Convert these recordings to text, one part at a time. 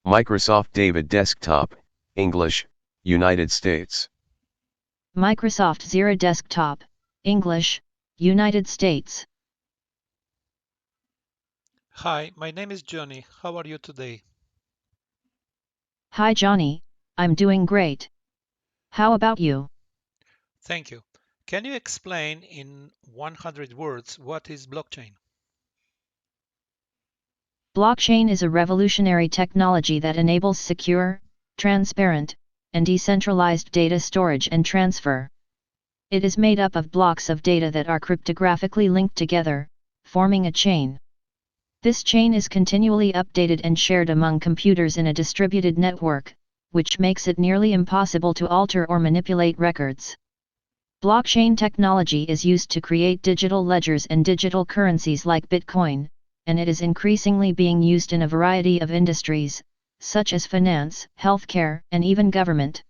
Microsoft David Desktop, English, United States. Microsoft Zero Desktop, English, United States. Hi, my name is Johnny. How are you today? Hi Johnny, I'm doing great. How about you? Thank you. Can you explain in 100 words what is blockchain? Blockchain is a revolutionary technology that enables secure, transparent, and decentralized data storage and transfer. It is made up of blocks of data that are cryptographically linked together, forming a chain. This chain is continually updated and shared among computers in a distributed network, which makes it nearly impossible to alter or manipulate records. Blockchain technology is used to create digital ledgers and digital currencies like Bitcoin, and it is increasingly being used in a variety of industries, such as finance, healthcare, and even government.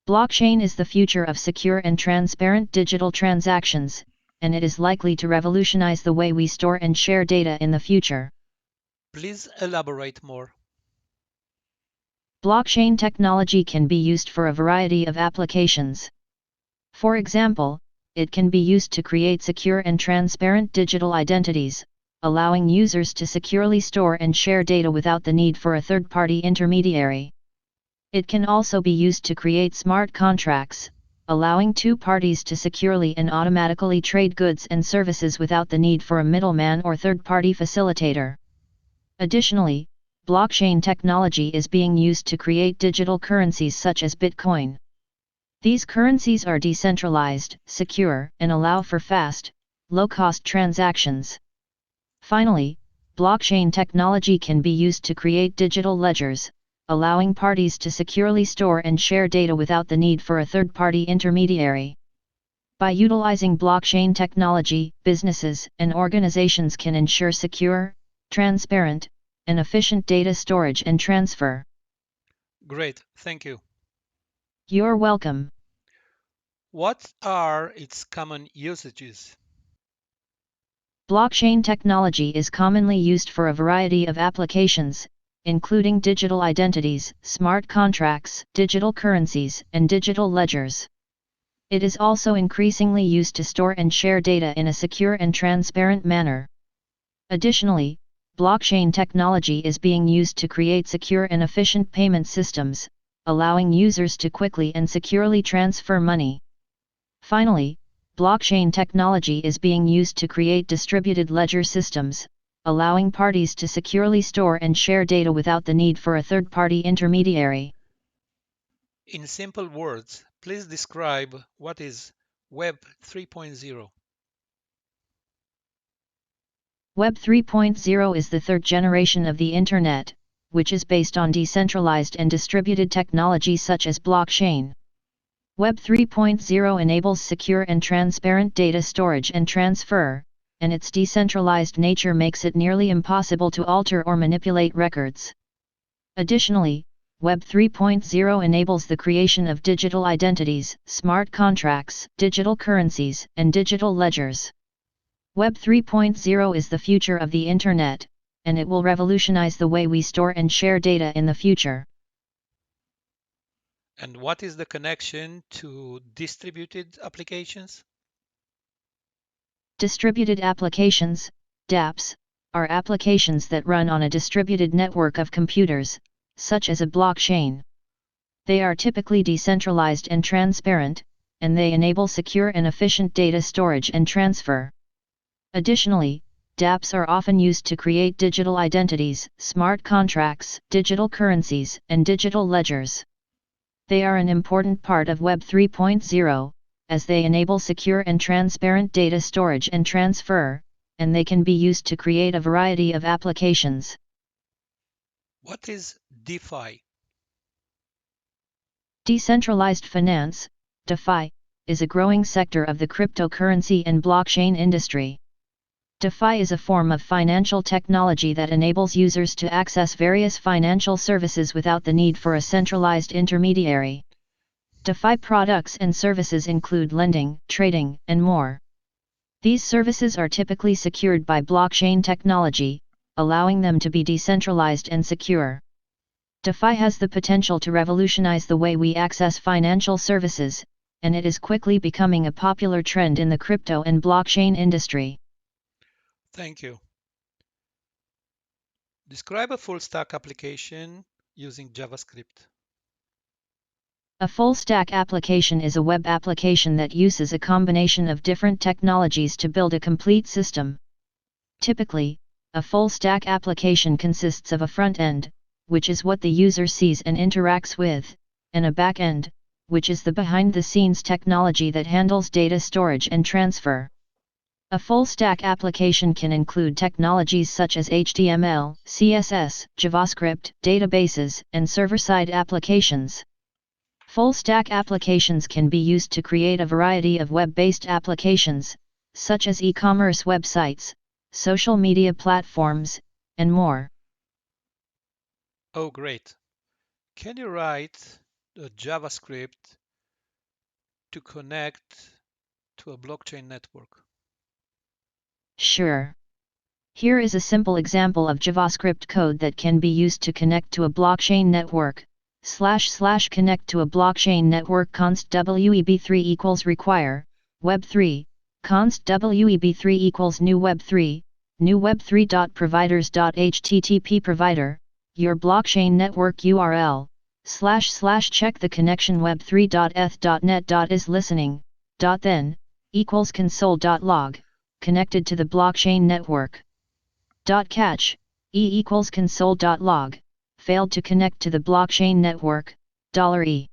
Blockchain is the future of secure and transparent digital transactions, and it is likely to revolutionize the way we store and share data in the future. Please elaborate more. Blockchain technology can be used for a variety of applications. For example, it can be used to create secure and transparent digital identities, allowing users to securely store and share data without the need for a third-party intermediary. It can also be used to create smart contracts, allowing two parties to securely and automatically trade goods and services without the need for a middleman or third-party facilitator. Additionally, blockchain technology is being used to create digital currencies such as Bitcoin. These currencies are decentralized, secure, and allow for fast, low-cost transactions. Finally, blockchain technology can be used to create digital ledgers, allowing parties to securely store and share data without the need for a third-party intermediary. By utilizing blockchain technology, businesses and organizations can ensure secure, transparent, and efficient data storage and transfer. Great, thank you. You're welcome. What are its common usages? Blockchain technology is commonly used for a variety of applications, including digital identities, smart contracts, digital currencies, and digital ledgers. It is also increasingly used to store and share data in a secure and transparent manner. Additionally, blockchain technology is being used to create secure and efficient payment systems, allowing users to quickly and securely transfer money. Finally, blockchain technology is being used to create distributed ledger systems, allowing parties to securely store and share data without the need for a third-party intermediary. In simple words, please describe what is Web 3.0. Web 3.0 is the third generation of the Internet, which is based on decentralized and distributed technology such as blockchain. Web 3.0 enables secure and transparent data storage and transfer, and its decentralized nature makes it nearly impossible to alter or manipulate records. Additionally, Web 3.0 enables the creation of digital identities, smart contracts, digital currencies, and digital ledgers. Web 3.0 is the future of the Internet, and it will revolutionize the way we store and share data in the future. And what is the connection to distributed applications? Distributed applications, DApps, are applications that run on a distributed network of computers, such as a blockchain. They are typically decentralized and transparent, and they enable secure and efficient data storage and transfer. Additionally, DApps are often used to create digital identities, smart contracts, digital currencies, and digital ledgers. They are an important part of Web 3.0, as they enable secure and transparent data storage and transfer, and they can be used to create a variety of applications. What is DeFi? Decentralized finance, DeFi, is a growing sector of the cryptocurrency and blockchain industry. DeFi is a form of financial technology that enables users to access various financial services without the need for a centralized intermediary. DeFi products and services include lending, trading, and more. These services are typically secured by blockchain technology, allowing them to be decentralized and secure. DeFi has the potential to revolutionize the way we access financial services, and it is quickly becoming a popular trend in the crypto and blockchain industry. Thank you. Describe a full-stack application using JavaScript. A full-stack application is a web application that uses a combination of different technologies to build a complete system. Typically, a full-stack application consists of a front end, which is what the user sees and interacts with, and a back end, which is the behind-the-scenes technology that handles data storage and transfer. A full-stack application can include technologies such as HTML, CSS, JavaScript, databases, and server-side applications. Full-stack applications can be used to create a variety of web-based applications, such as e-commerce websites, social media platforms, and more. Oh, great. Can you write a JavaScript to connect to a blockchain network? Sure. Here is a simple example of JavaScript code that can be used to connect to a blockchain network. / connect to a blockchain network const web3 equals require, web3, const web3 equals new web3, new web3.providers.http provider, your blockchain network URL, / check the connection web3.eth.net.is listening, .then, equals console.log, connected to the blockchain network. .catch, e equals console.log, failed to connect to the blockchain network, $e.